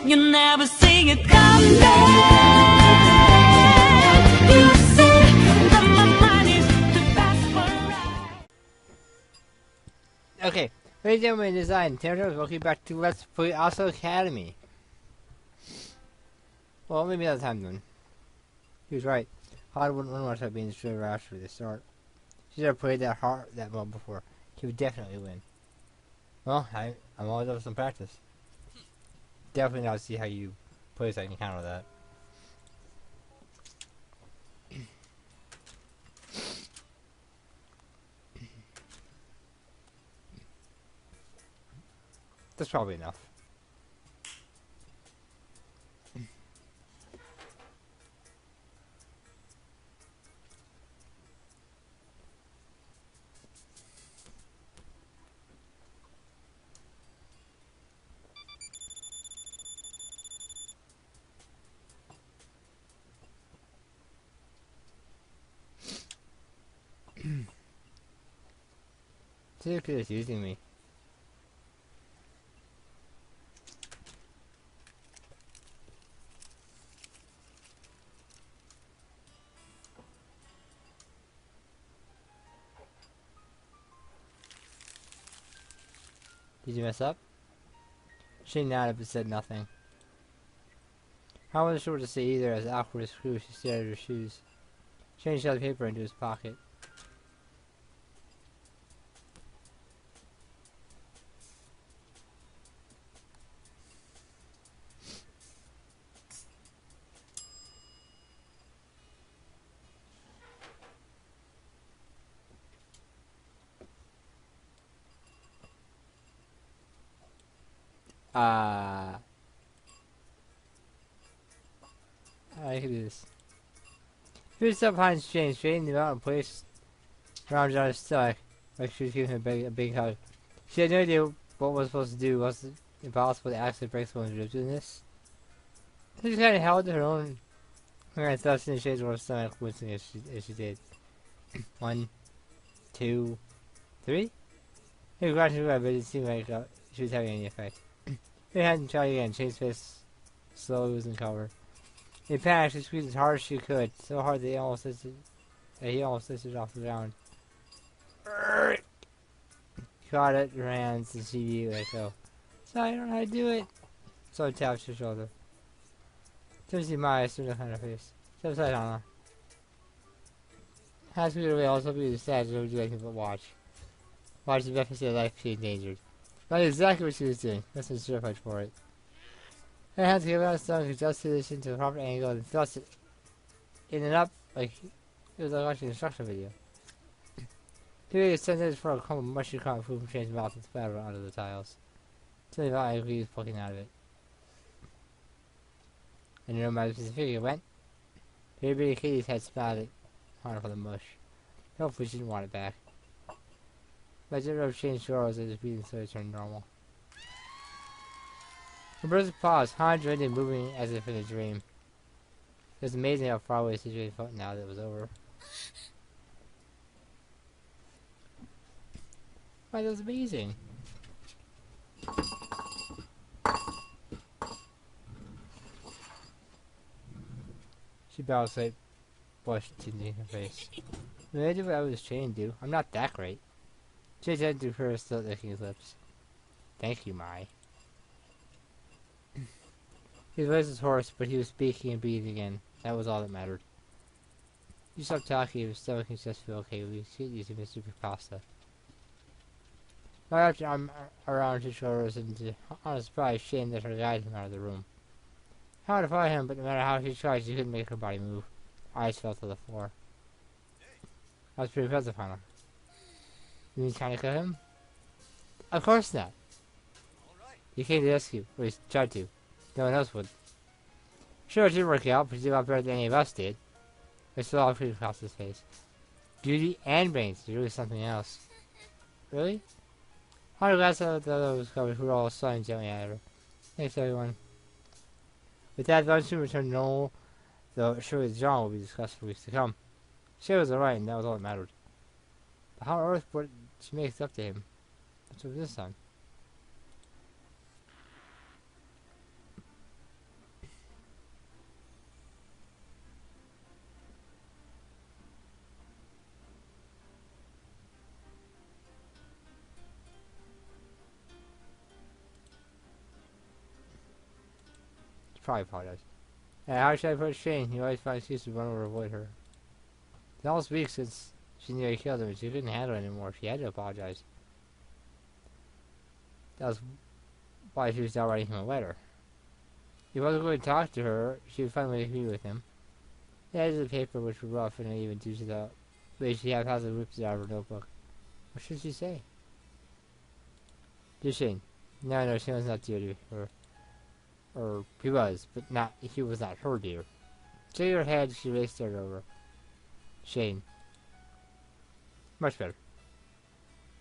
You never see it come back. You say that my mind is too fast for a ride. Okay, ladies and gentlemen, design. Welcome back to Let's Play Asagao Academy. Well, maybe another time then. He was right. Hard wouldn't run much like being straight after the start. She's never played that hard that well before. He would definitely win. Well, I'm always up for some practice. Definitely not see how you play so I can counter that. That's probably enough. Seriously, it's using me. Did you mess up? She nodded but said nothing. I wasn't sure what to say either, as awkward as screw she stared at her shoes. Shane shoved the paper into his pocket. I can do this. He was up behind Shane, straightening him out and placed her arms on his stomach, like she was giving him a big hug. She had no idea what was supposed to do. Was it impossible to accidentally break someone's ribs doing this? She just kind of held her own and thrust in Shane's warm stomach, wincing as she did. 1, 2, 3? He was watching her, but it seemed like she was having any effect. He hadn't tried again. Shane's face slowly losing cover. In panic, she squeezed as hard as she could, so hard that he almost lifted off the ground. She caught it in her hands and she knew let go. Sorry, I don't know how to do it. So I tapped her shoulder. Timothy Myers stood on her face. Step aside, Anna. Hands scooted away, also be the sad, so do anything but watch. Watch the benefits of life be endangered. That's exactly what she was doing. Wasn't certified for it. Her hands came out of the stomach, adjusted this into a proper angle, and thrust it in and up like it was like watching an instruction video. He made a sentence for a crumb of mushy crumb food from Shane's mouth and splattered onto the tiles. Something about angry was poking out of it. And no matter the figure went. Baby Katie's head splattered on for the mush. Hopefully she didn't want it back. But I didn't know if Shane's shores as his breathing slowly turned normal. The birds paused, Hans ready and moving as if in a dream. It was amazing how far away the situation felt now that it was over. Wow, that was amazing. She bowed slight blush tinting her face. Maybe I did what I was trained to do. I'm not that great. She attended to her, still licking his lips. Thank you, Mai. His voice was hoarse, but he was speaking and breathing again. That was all that mattered. You stopped talking, your stomach and chest feel okay. We should use Mr. Super Pasta. I wrapped your arm around his shoulders and to honest surprise, Shane let her guide him out of the room. How to fight him, but no matter how she tried, she couldn't make her body move. Eyes fell to the floor. I was pretty impressed upon her. You mean trying to kill him? Of course not. You came to rescue, or you tried to. No one else would. Sure, it didn't work out, but you did a lot better than any of us did. I still all pretty across his face. Beauty and brains is really something else. Really? Hard glass out the other was covered, who were all smiling gently at her. Thanks, everyone. With that, the soon returned to normal, though surely John will be discussed for weeks to come. She was alright, and that was all that mattered. But how on earth would she make it up to him? What's with this time? probably apologize. And how should I put Shane? He always finds excuses to run over to avoid her. It's almost weeks since she nearly killed him, and she couldn't handle it anymore. She had to apologize. That was why she was now writing him a letter. If he wasn't going to talk to her, she would finally agree with him. The edges of the paper, which were rough and uneven due to the way she haphazardly ripped it out of her notebook. What should she say? Dear Shane, now I know Shane was not dear to her. Or he was, but not he was not her dear. Shake her head, she raced it over. Shane. Much better.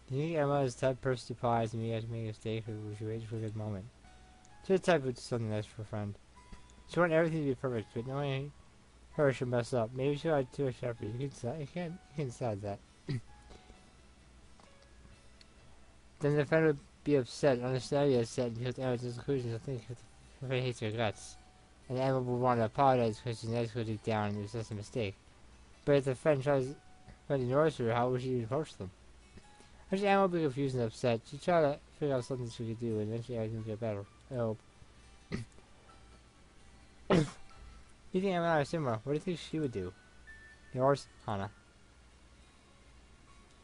Do you think Emma is the type of person to pause and me to make a mistake, or would she wait for a good moment? She's the type of something nice for a friend. She wants everything to be perfect, but knowing her she'll mess up. Maybe she'll have too much effort. You can decide that. Then the friend would be upset, understandably upset, because Emma's conclusions will think her friend hates her guts. And Emma would want to apologize because she's nice deep down and it was just a mistake. But if the friend ignores her, how would she approach them? Actually, Emma would be confused and upset. She'd try to figure out something she could do, and eventually everything would get better. I hope. You think Emma and I are similar? What do you think she would do? Yours, Hannah.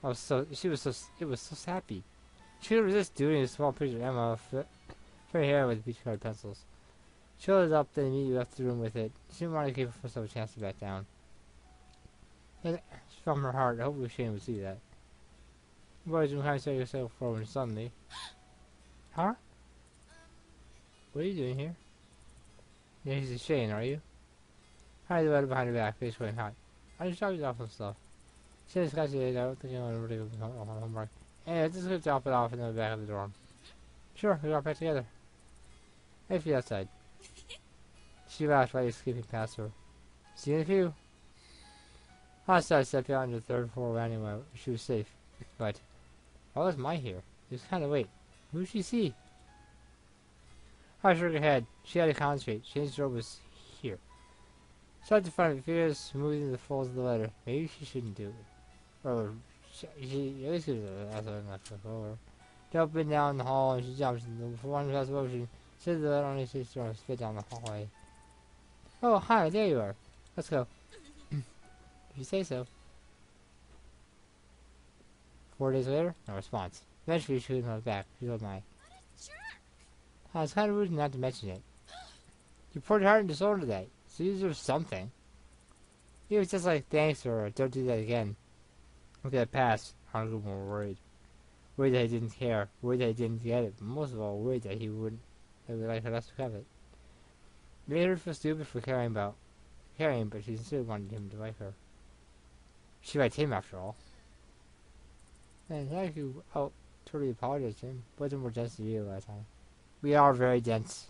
It was so sappy. She could resist doing a small picture of Emma for her hair with beach colored pencils. She held it up, then immediately left the room with it. She didn't want to give herself a chance to back down. And from her heart, hopefully Shane would see that. The boys would kind of set yourself forward suddenly. Huh? What are you doing here? Yeah, he's Shane, are you? Hide the letter behind her back, face going hot. I just dropped it off and stuff. She discussed it, I don't think I'm going to really go on homework. Anyway, just going to drop it off in the back of the dorm. Sure, we'll go back together. Hey, for you outside. She laughed while he was skipping past her. See you in a few. Hostile stepped out on the third floor landing while she was safe. But, why was Mai here? It was kind of late. Who did she see? I shook her head. She had to concentrate. Shane's robe was here. Started to find fingers smoothing the folds of the letter. Maybe she shouldn't do it. Or, she at least could have asked her over. Jumping down the hall, and she jumped into the one fast motion. Said the letter on his sister and spit down the hallway. Oh, hi, there you are. Let's go. If you say so. 4 days later, no response. Eventually, she was not back. She told Mai. It's kind of rude not to mention it. You poured your heart and disorder today, so you deserve something. He was just like, thanks, or don't do that again. Look at the past. I was more worried. Worried that he didn't care. Worried that he didn't get it. But most of all, worried that he would like her less to have it. It made her feel stupid for caring, but she still wanted him to like her. She liked him after all. And thank you. Oh, totally apologize to him. Wasn't more dense than you last time. We are very dense.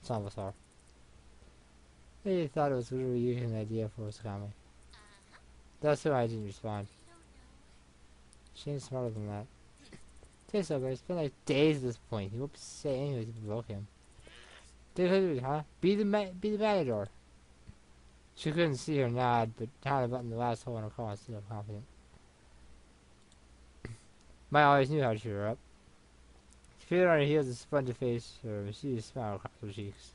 Some of us are. They thought it was literally using an idea for his comment. That's why I didn't respond. Shane's smarter than that. Say so, but it's been like days at this point. He won't say anything to provoke him. Huh? Be the matador. She couldn't see her nod, but nodded button the last hole in her call instead of confident. Mai always knew how to cheer her up. She figured on her heels and spun to face her, and she smiled across her cheeks.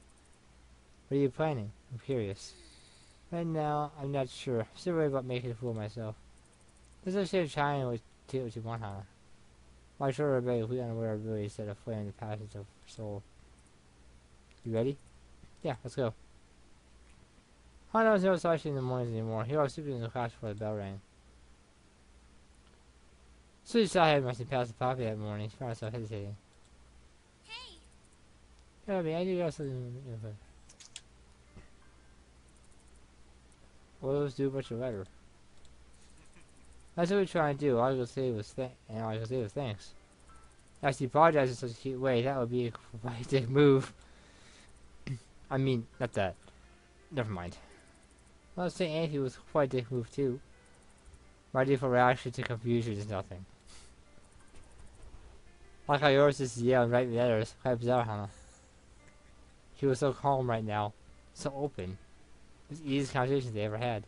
What are you planning? I'm curious. Right now, I'm not sure. I'm still worried about making a fool of myself. There's no shame in trying what you want, Hannah. My short rebellion, completely unaware of ability set a flame in the passions of her soul. You ready? Yeah, let's go. Hannah was no slouching in the mornings anymore. He was sleeping in the class before the bell rang. So she saw him rushing past the poppy that morning. She found herself hesitating. Hey! Yeah, I mean, I knew you got something. Well, let's do a bunch of letter. That's what we're trying to do. All I could say was thanks. Actually, apologize in such a cute way. That would be a quite dick move. I mean, not that. Never mind. Well, I was saying Anthony was quite a dick move too. My default reaction to confusion is nothing. Like how yours is to yell and write letters. Quite bizarre, Hannah. He was so calm right now. So open. It was the easiest conversation they ever had.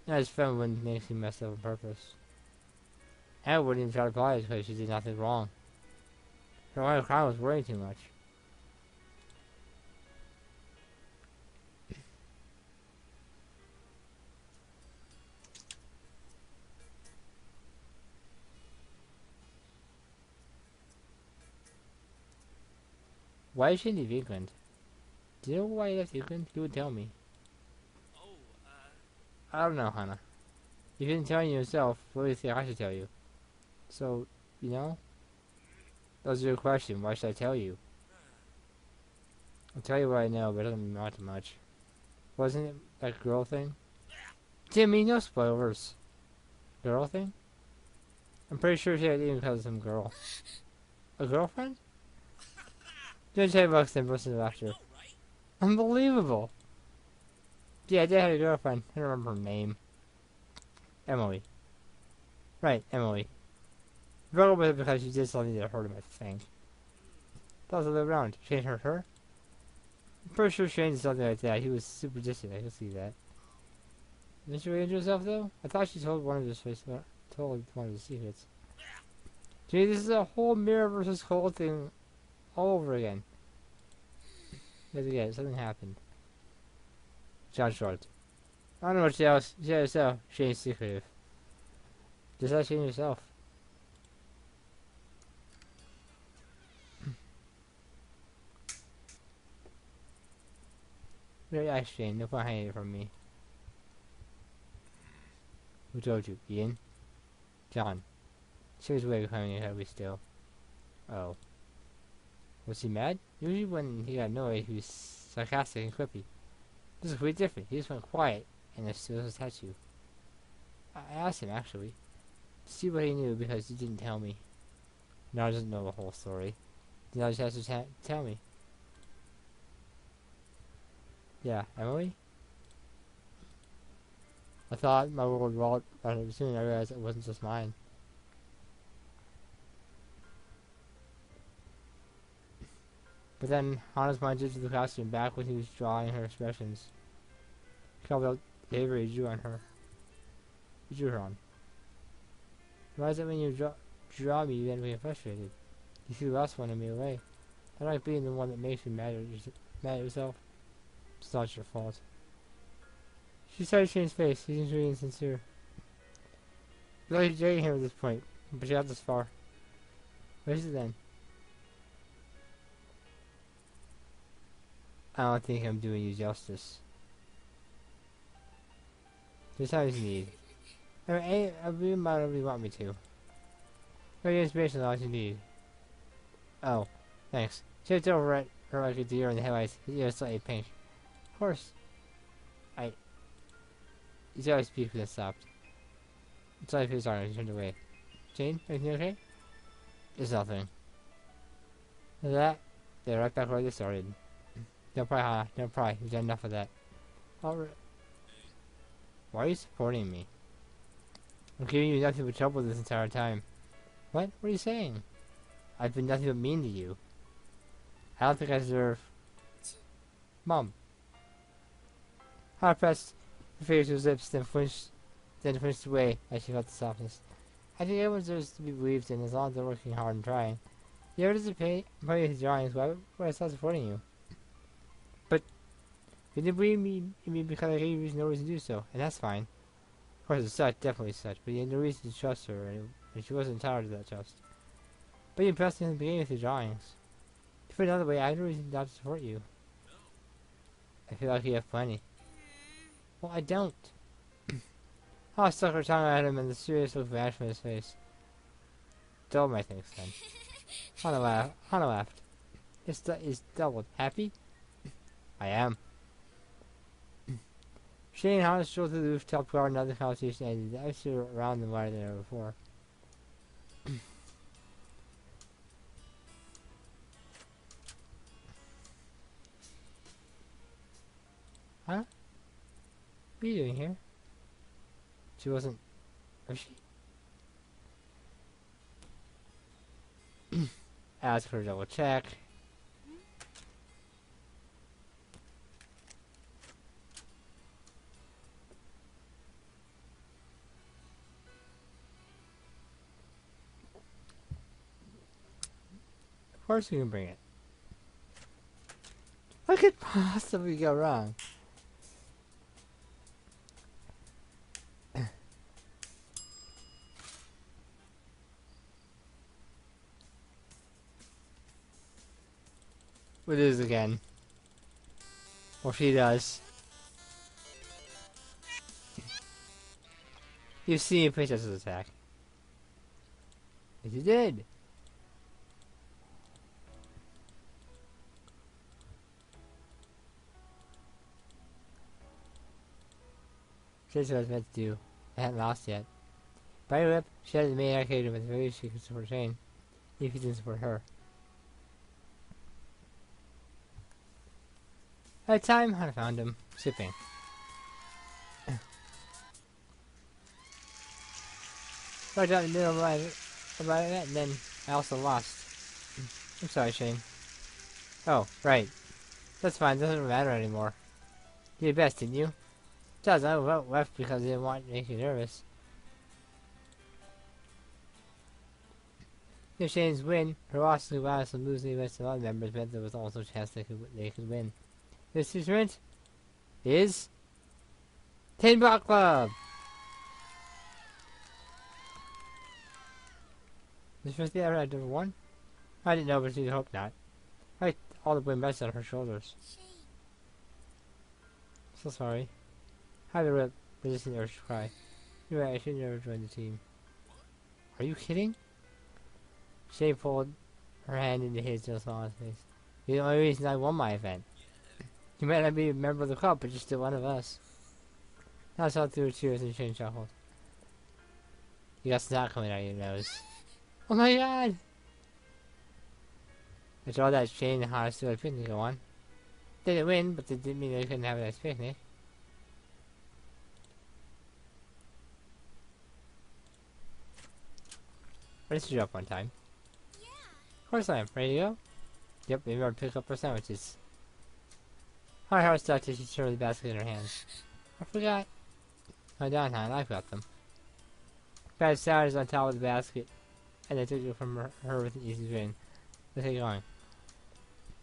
And his friend wouldn't make him mess up on purpose. Anna wouldn't even try to apologize because she did nothing wrong. Her only crime was worrying too much. Why did she leave England? Do you know why you left England? You would tell me. Oh, I don't know, Hannah. You didn't tell me yourself. What do you think I should tell you? So, you know? That was your question. Why should I tell you? I'll tell you what I know, but it doesn't matter much. Wasn't it that girl thing? Jimmy, no spoilers. Girl thing? I'm pretty sure she had even called some girl. A girlfriend? $25 then burst into I laughter. know, right? Unbelievable! Yeah, I did have a girlfriend. I don't remember her name. Emily. Right, Emily. I broke up with her because she did something that hurt him, I think. That was the other way around. Shane hurt her? I'm pretty sure Shane did something like that. He was super distant, I can see that. Didn't she really injure herself, though? I thought she told one of his told one of his secrets. Gee, this is a whole mirror versus cold thing all over again. Because again, something happened. John shrugged. I don't know what else. She had herself. Shane's secretive. Just ask Shane yourself. Really ask Shane. No point hiding it from me. Who told you? Ian? John. Shane's way of coming in heavily still. Oh. Was he mad? Usually when he got annoyed, he was sarcastic and quippy. This is completely different. He just went quiet and still was touch you. I asked him, actually, to see what he knew because he didn't tell me. Now he doesn't know the whole story. Now he just has to tell me. Yeah, Emily? I thought my world was but soon I realized it wasn't just mine. But then Hannah's mind drifted to the costume back when he was drawing her expressions. He called out the behavior he drew on her. He drew her on. Why is it when you draw me you then get frustrated? You see the last one and me away. I like being the one that makes you mad at yourself. It's not your fault. She started to change face. He seems really insincere. You like dating him at this point, but she got this far. What is it then? I don't think I'm doing you justice. Just how you need. I really might really want me to. What inspiration all you need? Oh, thanks. She looked over at her like a deer in the headlights. His ears slightly pink. Of course. He started to speak when it stopped. It's like his arm and he turned away. Jane, everything okay? It's nothing. And that, they're right back where they started. Don't cry, Hannah. Don't cry. We've done enough of that. Alright. Why are you supporting me? I'm giving you nothing but trouble this entire time. What? What are you saying? I've been nothing but mean to you. I don't think I deserve... Mom. Hannah pressed her fingers to his lips, then flinched away as she felt the softness. I think everyone deserves to be believed in as long as they're working hard and trying. You ever disappoint his drawings, why would I stop supporting you? But you didn't believe me in me because I gave you no reason to do so, and that's fine. Of course it's such, definitely such, but you had no reason to trust her, and she wasn't entitled to that trust. But you impressed me in the beginning with your drawings. To put it another way, I had no reason not to support you. I feel like you have plenty. Well, I don't. Hannah stuck her tongue at him and the serious look vanished from his face. Double my thanks then. Hannah laughed. It's doubled. Happy? I am. Shane and Hannah strolled through the rooftop garden and the conversation ended. The ice were around them wider than ever before. Huh? What are you doing here? She wasn't... Was she? Ask her to double check. Of course we can bring it. What could possibly go wrong? We lose again. Or she does. You see a princess's attack. Yes, you did. Here's what I was meant to do. I hadn't lost yet. By whip, she had the main arcade with very she could support Shane. If he didn't support her. At the time, I found him. Sipping. Right out in the middle of my event, and then I also lost. I'm sorry, Shane. Oh, right. That's fine, doesn't matter anymore. You did your best, didn't you? Besides, I left because I didn't want to make you nervous. If Shane's win, her loss to Gladys and losing against the other members meant there was also a chance they could win. This instrument is Tin Block Club! This was the ever I'd ever won? I didn't know, but I hope not. Right, all the blame rests on her shoulders. So sorry. Had a rip, resisting the urge to cry. You're right, I should never join the team. Are you kidding? Shane pulled her hand into his to smile on his face. You're the only reason I won my event. You might not be a member of the club, but you're still one of us. I saw through her tears and Shane chuckled. You got snot coming out of your nose. Oh my god! After all that, Shane and Hannah still had a picnic to go on. They didn't win, but that didn't mean they couldn't have a nice picnic. Ready to drop one time. Yeah. Of course I am. Ready to go? Yep, maybe I'll pick up our sandwiches. Her heart stopped as she turned the basket in her hands. I forgot. Oh, down, hon. I've got them. Bad sound is on top of the basket, and I took it from her with an easy grin. Let's get going.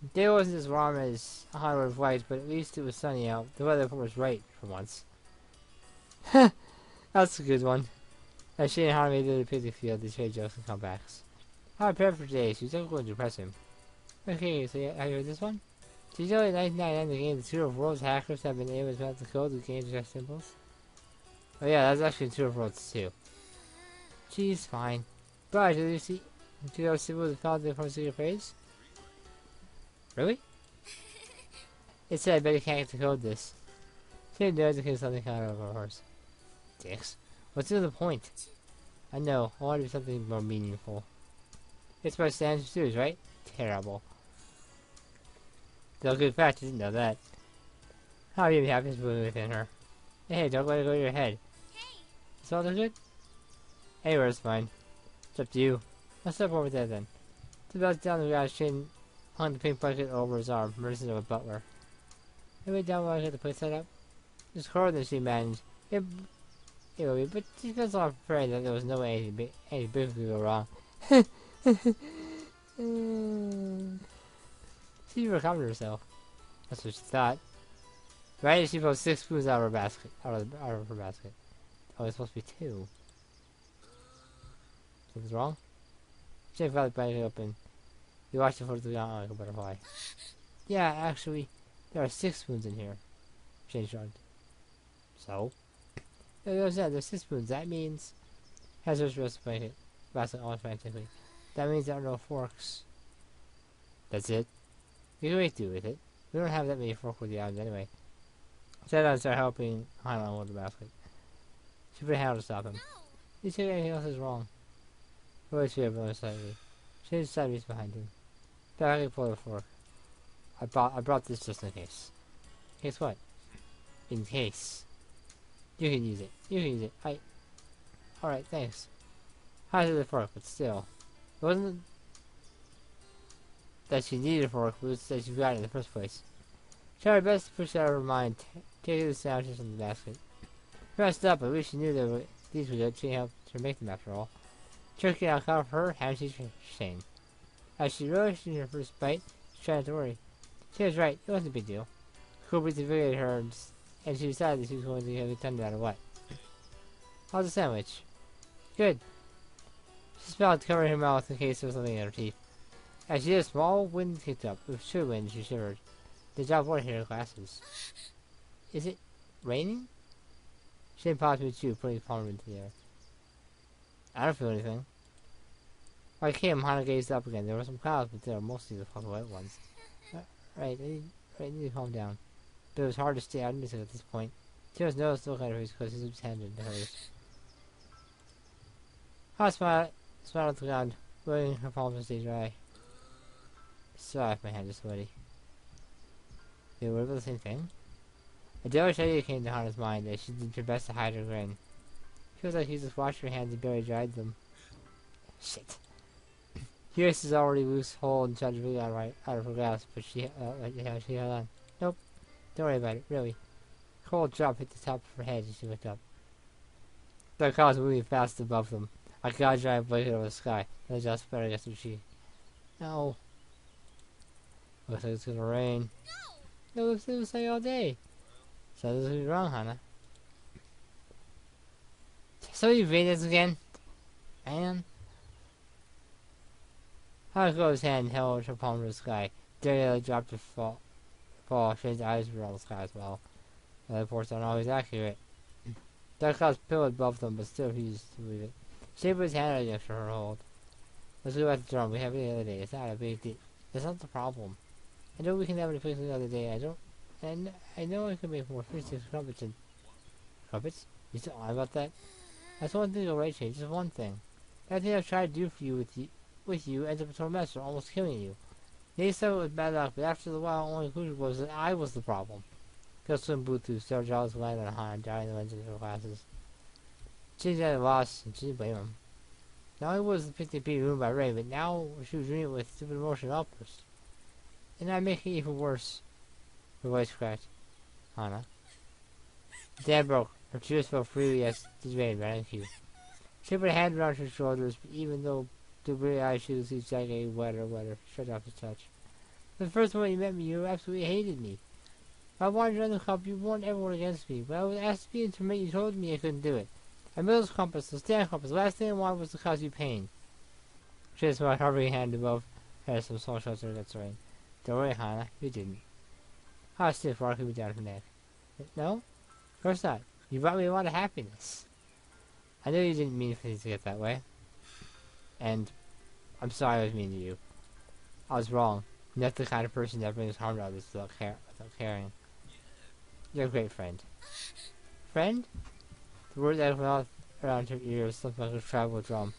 The day wasn't as warm as Han would have liked, but at least it was sunny out. The weather was right for once. That's a good one. As she and Han made it to the picnic field, they traded jokes and comebacks. Han prepared for today. She was difficult to impress him. Okay, so have you heard this one? Did you know in 1999 the game The Tour of Worlds hackers have been able to map the code with games just symbols? Oh yeah, that's actually Tour of Worlds too. She's fine. But did you see those symbols that found from secret phrase? Really? It said I bet you can't decode this. She didn't know to something kind of a horse. Dicks. What's the point? I know, I want to do something more meaningful. It's my standard shoes, right? Terrible. Though good fact, you didn't know that. How you happiness moving within her. Hey, don't let it go to your head. Hey! Is all good? Anywhere's fine. It's up to you. I'll step over there then. To belt down the guy's chin, hung the pink blanket over his arm, reminiscent of a butler. I went down while I got the place set up. It was harder than she managed. It would be, but she was all afraid that there was no way any big could go wrong. She recovered herself. That's what she thought. Right? She pulled 6 spoons out of her basket. Out of her basket. Oh, it's supposed to be 2. Something's wrong? She got the bag open. You watched it float down like a butterfly. Yeah, actually, there are 6 spoons in here. Shane shrugged. So? There's 6 spoons. That means... Hazardous rest blanket. Basket all frantically. That means there are no forks. That's it. You can make do with it. We don't have that many forks with the items anyway. Shadow started helping Han unload the basket. She put a hand to stop him. No. You think anything else is wrong? Roy swerved only slightly. She decided to reach behind him. Back and pulled a fork. I brought this just in case. In case what? In case. You can use it. You can use it. Alright, thanks. I did the fork, but still. It wasn't that she needed a fork, but it was that she got it in the first place. She tried her best to push it out of her mind, taking the sandwiches from the basket. She messed up, but at least she knew that these were good. She helped her make them after all. Choking out of her, hand she Shane. As she relished in her first bite, she tried not to worry. She was right, it wasn't a big deal. Cool breeze invigorated her, and she decided that she was going to get it done no matter what. How's the sandwich? Good. She smiled, covering her mouth in case there was something in her teeth. As she a small wind kicked up. With true wind, she shivered. The job water hit her glasses. Is it raining? She paused me too, putting palm into the air. I don't feel anything. When I came, Hana gazed up again. There were some clouds, but they were mostly the fucking white ones. Right, I need to calm down. But it was hard to stay out into it at this point. Tio's nose still kind of hurts because his hand in hers. Hana smiled at the ground, waving her palms to stay dry. Sorry if my hand is sweaty. They were the same thing? A jealous idea came to Hana's mind as she did her best to hide her grin. Feels like she just washed her hands and barely dried them. Shit. Hughes is already loose hold and tried to really out of her grasp, but she held on. Nope. Don't worry about it, really. A cold drop hit the top of her head as she looked up. The car was moving fast above them. A god giant blanket over the sky. And just better against her cheek. No. Looks like it's gonna rain. No, it was sunny all day. So this is wrong, Hana. So you read this again? Man. Hana closed his hand and held her palm to the sky. Daredevil dropped to fall. Shane's eyes were on the sky as well. The reports aren't always accurate. Dark clouds pillowed above them, but still refused to believe it. Shane put his hand against her hold. Let's go back to the drum. We have it the other day. It's not a big deal. That's not the problem. I know we can have it fixed the other day. I know I can make more fishes crumpets and crumpets? You still on about that? That's one thing you'll right, Shane. Just one thing. That thing I've tried to do for you with you ends up a total mess or almost killing you. They said it was bad luck, but after a while, only conclusion was that I was the problem. Girl swim Bluetooth, started jaws landed on Han, drying the lenses of her glasses. She's at a loss, and she didn't blame him. Not only was the picnic being ruined by rain, but now she was doing it with stupid emotional outbursts. And I'm making it even worse. Her voice cracked. Hana. The dam broke. Her tears fell freely as the rain ran into you. She put a hand around her shoulders, but even though the weary eyes she could see getting wetter, shut off his touch. The first moment you met me, you absolutely hated me. If I wanted to run the club, you warned everyone against me. When I was asked to be intermittent, you told me I couldn't do it. I made those compass, the stand compass. The last thing I wanted was to cause you pain. She had a hovering hand above her, some small shelter against the rain. Don't worry, Hana, you didn't. Hana stiff, rocking me down her neck. No? Of course not. You brought me a lot of happiness. I know you didn't mean for things to get that way. And I'm sorry I was mean to you. I was wrong. You're not the kind of person that brings harm to others without caring. You're a great friend. Friend? The word that went out around her ears looked like a travel drum.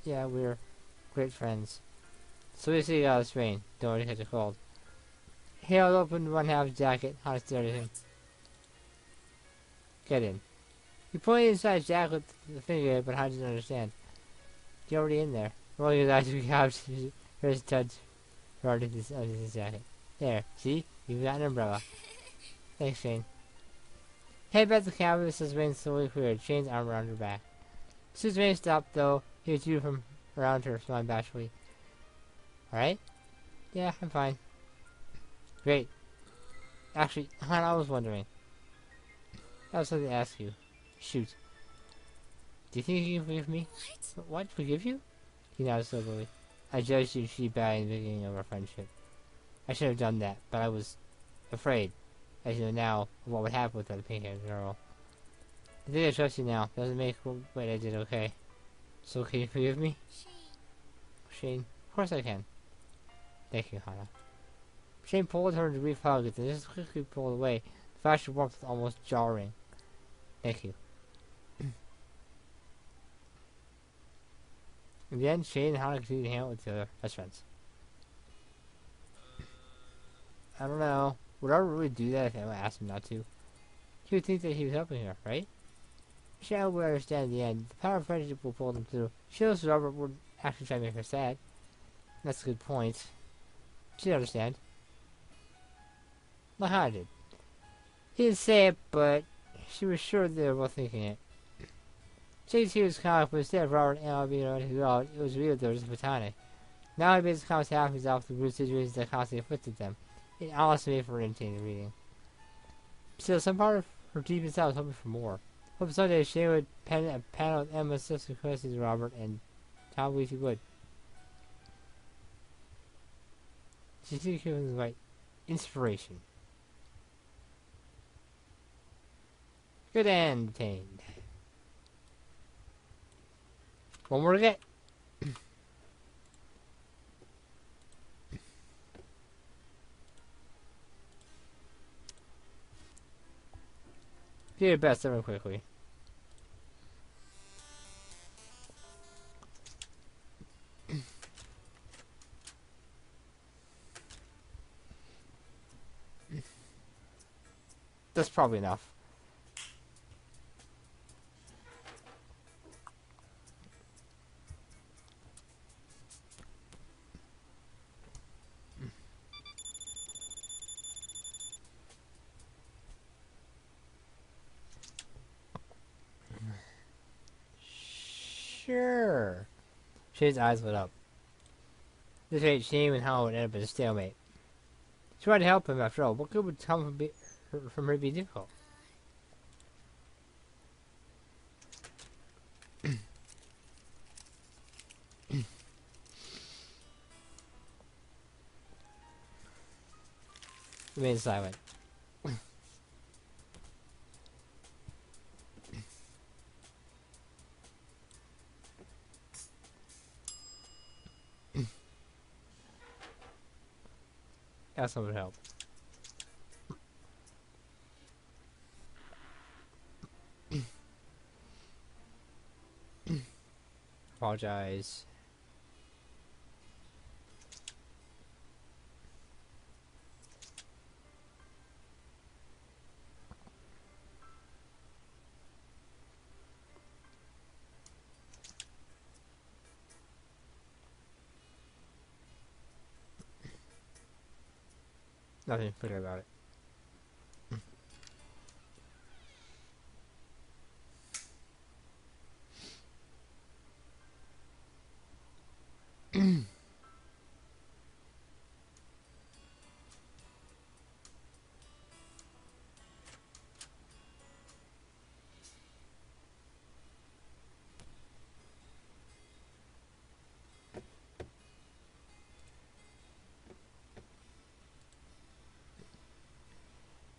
Yeah, we're great friends. So we see this rain. Don't worry, catch a cold. He held open one half jacket. Hana stared at him. Get in. He pointed inside his jacket with the finger, but Hana didn't understand. You're already in there. Rolling his eyes to the couch, his touch right into his jacket. There, see? You've got an umbrella. Thanks, Shane. Head back to the cabin as rain slowly cleared, Shane's arm around her back. As soon as rain stopped, though, he withdrew from around her, smiling bashfully. Alright? Yeah, I'm fine. Great. Actually, Hana, I was wondering. I have something to ask you. Shoot. Do you think you can forgive me? What? Forgive you? He nodded soberly. I judged you cheap bad in the beginning of our friendship. I should have done that, but I was afraid, as you know now, of what would happen with that pink-haired girl. I think I trust you now. Doesn't make what I did okay. So can you forgive me? Shane, of course I can. Thank you, Hana. Shane pulled her into a brief hug, and then just quickly pulled away. The flash of warmth was almost jarring. Thank you. In the end, Shane and Hana continued to hang out with each other as friends. I don't know. Would I really do that if anyone asked him not to? He would think that he was helping her, right? Shane would understand in the end. The power of friendship will pull them through. She knows Robert would actually try to make her sad. That's a good point. She'd understand. Like Hana did. He didn't say it, but she was sure they were both thinking it. Shane's tears comic, but instead of Robert and Al being around his dog, it was real, they were just platonic. Now he based his comics half himself the rude situations that constantly afflicted them. It honestly made for entertaining reading. Still, some part of her deep inside was hoping for more. Hope someday Shane would pen a panel with Emma's sister questions to Robert, and Tom believed he would. You see, he was like inspiration. Good and obtained. One more to get. Do your best, everyone, quickly. That's probably enough. Sure. Shane's eyes lit up. This made Shane and Howard would end up in a stalemate. She tried to help him after all. What good would come from her being difficult? Remain silent. Ask someone to help. Apologize. Nothing. Forget about it.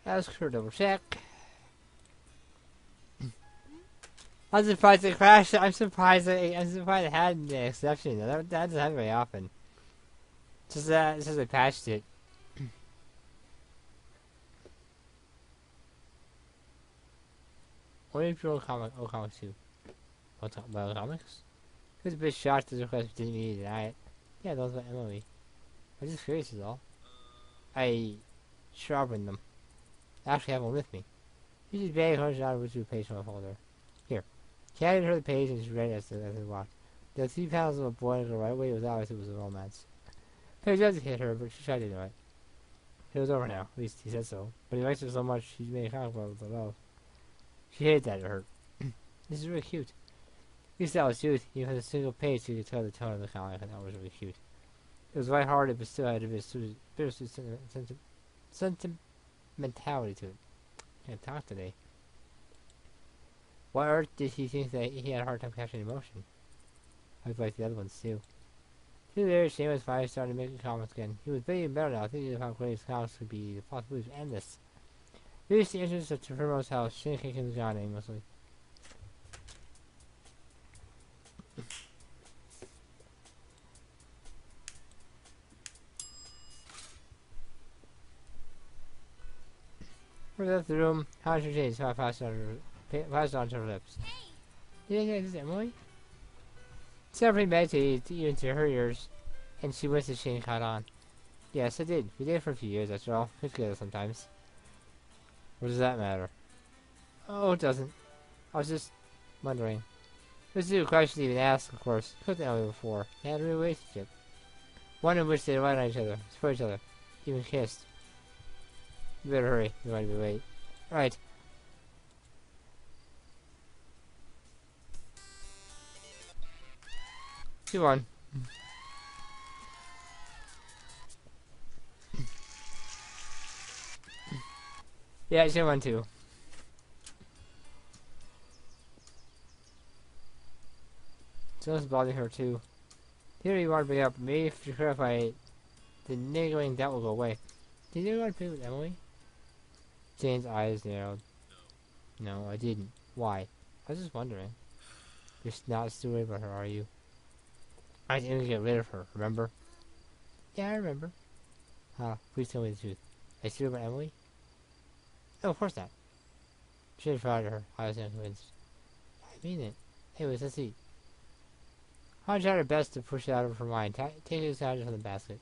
Ask her to double check. I'm surprised it crashed. I'm surprised it had an exception. That doesn't happen very often. Just that it says I patched it. What if you're comics too? Well, comics? It was a bit shocked that the request didn't mean to deny it. Yeah, those were Emily. I'm just curious is all. I sharpened them. I actually have one with me. You just bag $100 which you page from a folder. Here. She handed her the page and she read it as they walked. There were 3 panels of a boy and a girl right away. It was obvious it was a romance. Page doesn't hit her, but she tried to do it. It was over now. At least he said so. But he likes her so much, he made a comic book with love. She hated that it hurt. This is really cute. At least that was cute. Even with a single page, you could tell the tone of the comic, and that was really cute. It was lighthearted, but still had a bittersweet sentimentality to it. Can't talk today. Why on earth did he think that he had a hard time capturing emotion? I like the other ones too. 2 years, Shane was finally starting making comics again. He was bigger and better now, thinking of how great his comics could be. The possibilities were endless. He reached the entrance of Trevoro's house, Shane kicking John aimlessly. We left the room. How did you change? So I passed on her lips. You think this is Emily? Several meditated even to her ears, and she winced as Shane caught on. Yes, I did. We did for a few years, after all. We're together sometimes. What does that matter? Oh, it doesn't. I was just wondering. This is a question to even ask, of course. Could have known before. They had a real relationship. One in which they relied on each other, support each other, even kissed. You better hurry. You want to be late. Right. Two on. Yeah, she won too. So it's bothering her too. Here you want to bring up me to clarify. The niggling doubt will go away. Did you go to play with Emily? Jane's eyes narrowed. No, I didn't. Why? I was just wondering. You're not still worried about her, are you? I didn't get rid of her, remember? Yeah, I remember. Please tell me the truth. Are you still about Emily? No, of course not. She had frowned at her. I was unconvinced. I mean it. Anyways, let's eat. I tried her best to push it out of her mind. Take his sandwich from the basket.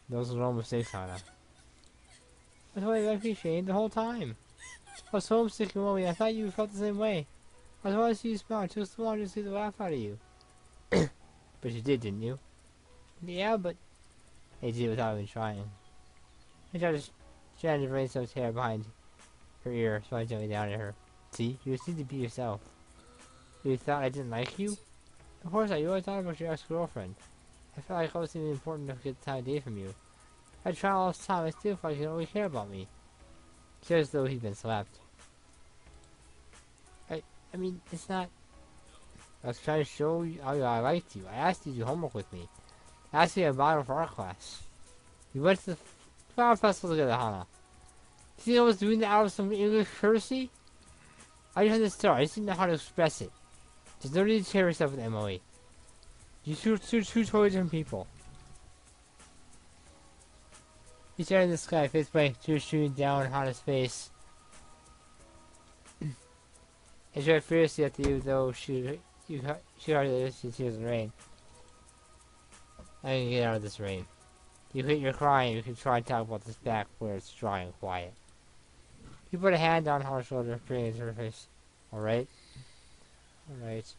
Those were all mistakes, Hannah. That's why I like Shane the whole time. I was homesick and lonely. I thought you felt the same way. I was wanting to see you smile. It took so long to see the laugh out of you. But you did, didn't you? Yeah, but... I did it without even trying. I tried to strand the rainstow's hair behind her ear, so I gently down at her. See? You just need to be yourself. You thought I didn't like you? Of course not. You always thought about your ex-girlfriend. I felt like I wasn't even important enough to get the time of day from you. I tried all this time. I still felt like you don't really care about me. It's as though he'd been slapped. I mean, it's not... I was trying to show you how I liked you. I asked you to do homework with me. I asked you to model for art class. We went to the flower festival together, Hannah. You think I was doing that out of some English courtesy? I just had this story. I just didn't know how to express it. There's no need to tear yourself with Emily. You two totally different people. He stared in the sky, face blank, tears shooting down on his face. He tried fiercely at you, though she hardly listened to tears in the rain. I can get out of this rain. You quit your crying, you can try and talk about this back where it's dry and quiet. He put a hand on her shoulder, bringing it to her face. Alright? Alright.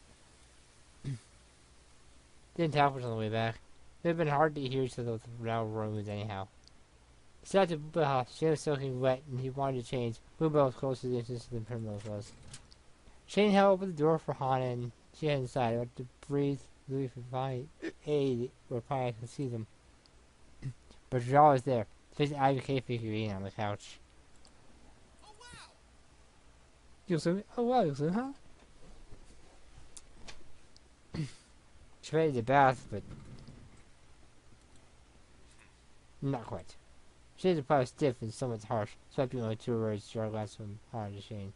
Didn't talk much on the way back. It had been hard to hear each other with the loud rooms anyhow. He sat to Bluebell house. She was soaking wet, and he wanted to change. Bluebell was closer to the entrance than Primrose was. Shane held open the door for Hannah, and she headed inside. But to breathe, relief, and find aid where Pine could see them. But Jarl was there, facing Ivy K figurine on the couch. Oh wow! You'll see? Oh wow, you'll see, huh? She made the bath, but not quite. Shane's reply was stiff and somewhat harsh, swiping only 2 words. Jarl glanced from Hannah to Shane.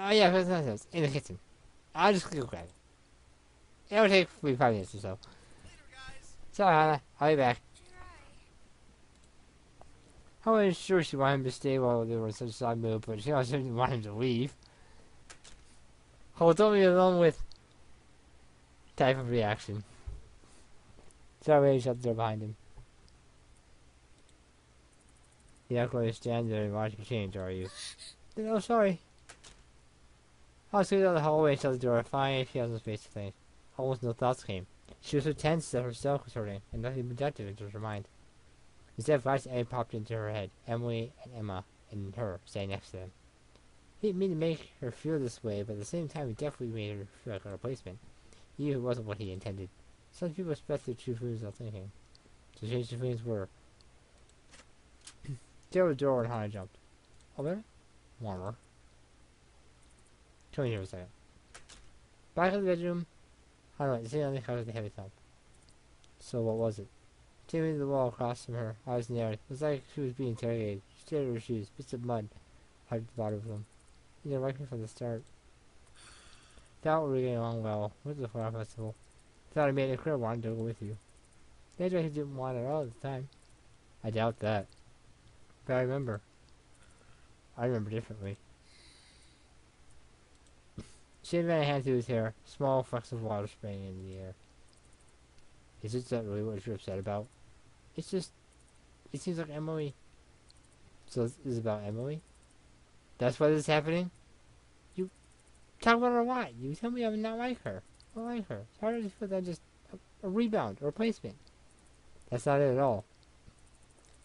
Oh yeah, that's nonsense. In the kitchen. I'll just go grab it. It'll take 45 minutes or so. Later, guys. Sorry, Hannah. I'll be back. I wasn't sure she wanted him to stay while they were in such a sad mood, but she also didn't want him to leave. Oh, don't leave me alone with... type of reaction. Sorry, he shut the door behind him. You're not going to stand there and watch me change, are you? No, sorry. I was going down the hallway and shut the door. Finally, she has his face to face. Almost no thoughts came. She was so tense that her stomach was hurting, and nothing productive entered her mind. Instead, flash Emily popped into her head. Emily and Emma and her standing next to them. He didn't mean to make her feel this way, but at the same time, he definitely made her feel like a replacement. Even if it wasn't what he intended. Some people express their true feelings without thinking. So change their feelings were. There was a door and Hannah jumped. Oh, there? Warmer. Come here for a second. Back in the bedroom, Hannah went sitting on the couch with a heavy thump. So what was it? Sitting to the wall across from her, eyes narrowed. It was like she was being interrogated. She stared at her shoes, bits of mud hugged the bottom of them. You didn't like me from the start. Thought we were getting along well. Went to the flower festival. Thought I made it clear I wanted to go with you. That's why he didn't want it at all at the time. I doubt that. But I remember. I remember differently. Shane ran a hand through his hair. Small flecks of water spraying into the air. Is that really what you're upset about? It's just... It seems like Emily... So this is about Emily? That's why this is happening? You... Talk about her a lot. You tell me I'm not like her. I don't like her. It's harder to feel than just a rebound or replacement. That's not it at all.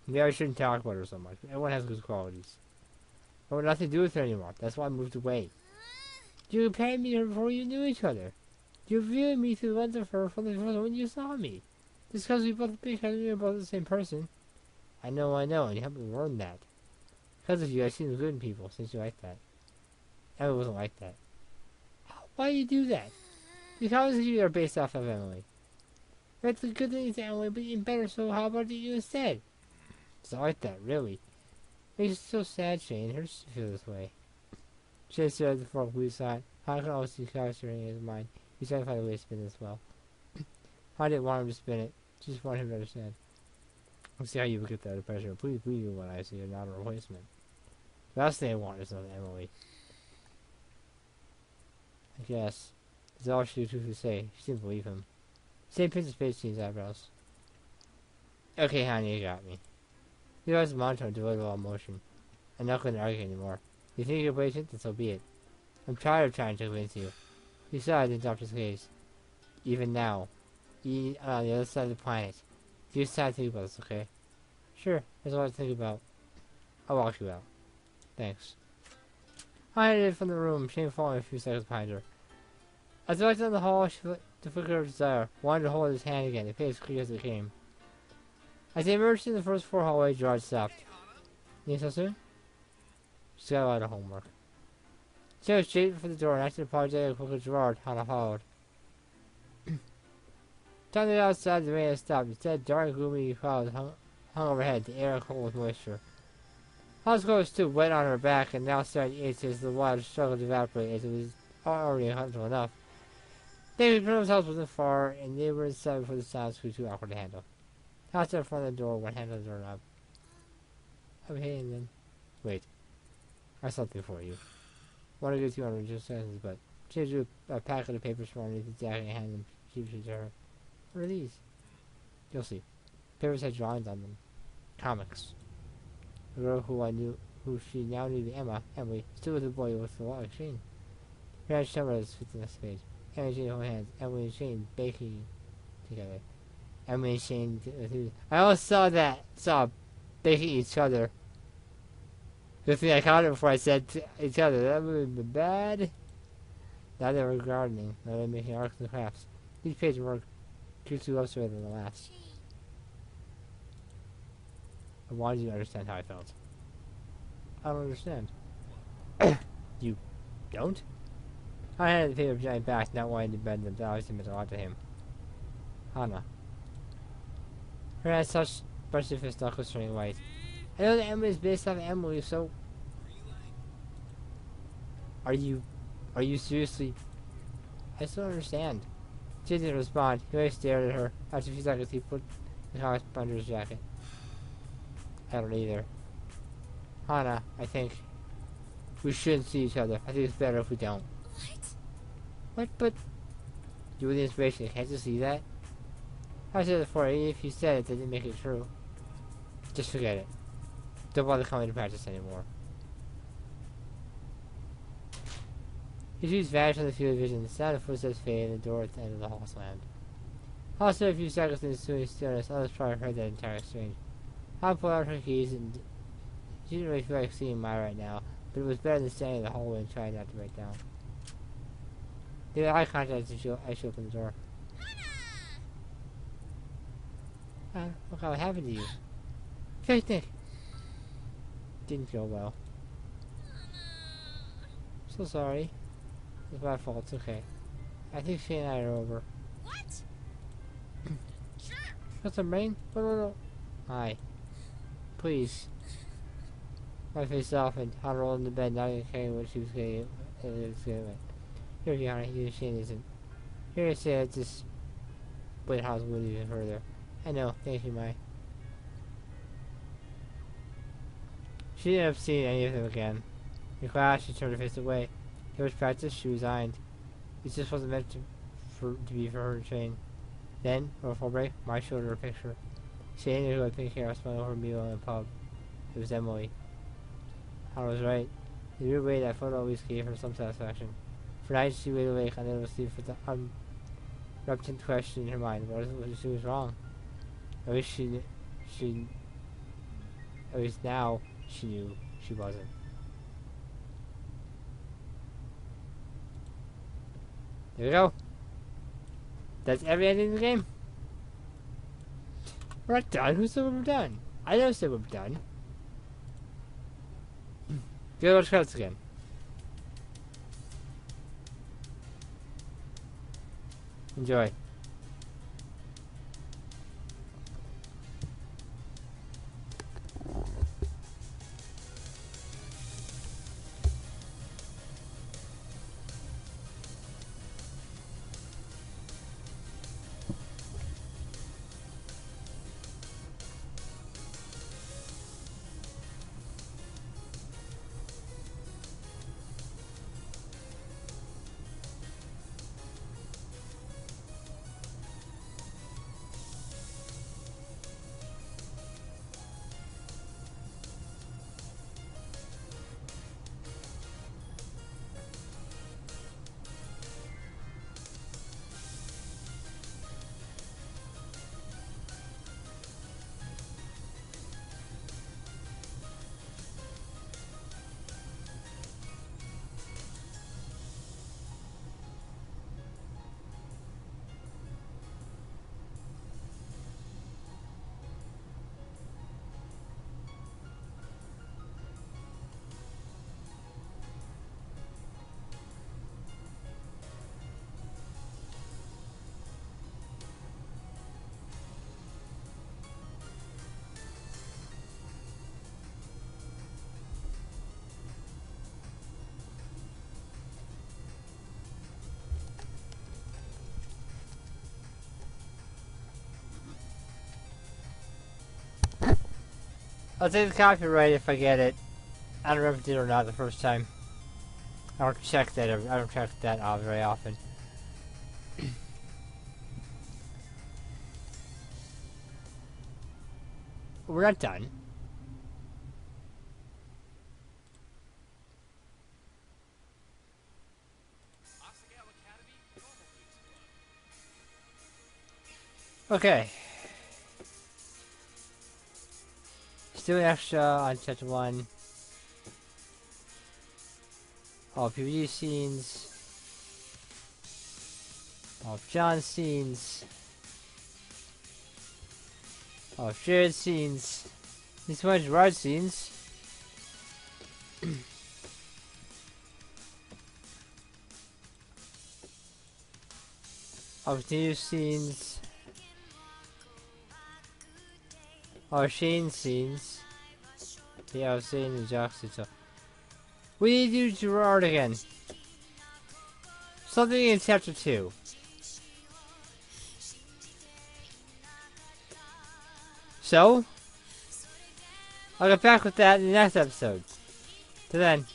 Maybe I shouldn't talk about her so much. But everyone has good qualities. I want nothing to do with her anymore. That's why I moved away. You compared me to her before you knew each other. You viewed me through the lens of her from the first when you saw me. Just because we both think I knew we were both the same person. I know, and you helped me learn that. Because of you, I've seen the good in people since you like that. Emily wasn't like that. Why do you do that? The comments you are based off of Emily. That's the good thing is Emily, but even better, so how about you instead? It's not like that, really. Makes it so sad, Shane. It hurts to feel this way. Shane stared at the fork blue sign. Han could always see character in his mind. He tried to find a way to spin this well. Han didn't want him to spin it. Just wanted him to understand. I'll see how you would get that impression. Please believe me when I say you're not a replacement. The last thing I want is another Emily. I guess. That's all she could say. She didn't believe him. Same Princess face to his eyebrows. Okay, honey, you got me. He was monotone, devoid of all emotion. I'm not going to argue anymore. You think you're patient? Then so be it. I'm tired of trying to convince you. He sighed and dropped his gaze. Even now. On the other side of the planet. You just have to think about this, okay? Sure, that's all I think about. I'll walk you out. Thanks. I headed from the room, Shane following a few seconds behind her. As I walked down the hall, the flicker of desire, wanted to hold his hand again, the pace quick as it came. As they emerged in the first floor hallway, Gerard stopped. Need so soon? She's got a lot of homework. She was straight for the door and acted apologetic quickly Gerard, Hannah followed. Time to get outside, the rain had stopped. Instead, dark, gloomy clouds hung overhead, the air cold with moisture. Asagao stood wet on her back and now started to itch as the water struggled to evaporate as it was already comfortable enough. David Primrose house wasn't far, and they were inside before the sounds grew too awkward to handle. House in front of the door, one hand on the doorknob. Okay, and then... Wait. I have something for you. Want to get you on just sentences, but... She drew a packet of papers from underneath the jacket and handed them sheepishly to her. What are these? You'll see. Papers had drawings on them. Comics. The girl who she now knew to Emily, stood with the boy with the wallet Shane. Her hands trembled as fit the next page. Emily and Shane hold hands. Emily and Shane baking together. Emily and Shane... I almost saw baking each other. Good thing I caught it before I said each other. That would have been bad. Now they were gardening. Now they're making arts and crafts. Each page more two love story than the last. I wanted you to understand how I felt. I don't understand. You don't? I handed the paper behind back, not wanting to bend them. That obviously meant a lot to him. Hannah. Her hands touched, brushed her fist knuckles turning white. I know that Emily is based off Emily, so... Are you seriously... I still don't understand. She didn't respond. He only stared at her. After a few seconds, he put the comics under his jacket. I don't either. Hannah, I think... We shouldn't see each other. I think it's better if we don't. What? But... You were the inspiration. Can't you see that? I said it before. Even if you said it, that didn't make it true. Just forget it. Don't bother coming to practice anymore. His shoes vanished from the field of vision. The sound of footsteps faded and the door at the end of the hall slammed. Hall stood a few seconds in ensuing stillness. Others probably heard that entire exchange. Hall pulled out her keys and she didn't really feel like seeing Maya right now, but it was better than standing in the hallway and trying not to break down. They had eye contact as she opened the door. Look what happened to you. Picnic! Didn't go well. So sorry. It's my fault, it's okay. I think Shane and I are over. What? Sure. Got some rain? No. Hi. Please. My face softened. Hannah rolled in the bed, not even caring what she was getting. Here, Hannah, you and Shane isn't. Here I say it just... Wait, how's wound even further? I know, thank you, Mai. She didn't have seen any of them again. In class, she turned her face away. There was practice, she resigned. It just wasn't meant to be for her and Shane. Then, before break, Mai showed her a picture. Shane, who had pink hair, was smiling over a meal in a pub. It was Emily. Hannah was right. In a weird way, that photo always gave her some satisfaction. For nights, she lay awake, unable to sleep with the unrepentant question in her mind. What if she was wrong? At least at least now, she knew she wasn't. There we go. That's every ending in the game. We're not done. Who said we were done? I never said we were done. Go watch credits again. Enjoy. I'll take the copyright if I get it. I don't remember if I did or not the first time. I don't check that. I don't check that out very often. We're not done. Asagao Academy, Normal Boots Club. Okay. Still extra on chapter 1. All PvD scenes. All John scenes. All shared scenes. These ones ride scenes. All continuous scenes. All Shane scenes. Yeah, I was saying the Jackson stuff. We need to do Gerard again. Something in chapter 2. So, I'll get back with that in the next episode. Till then.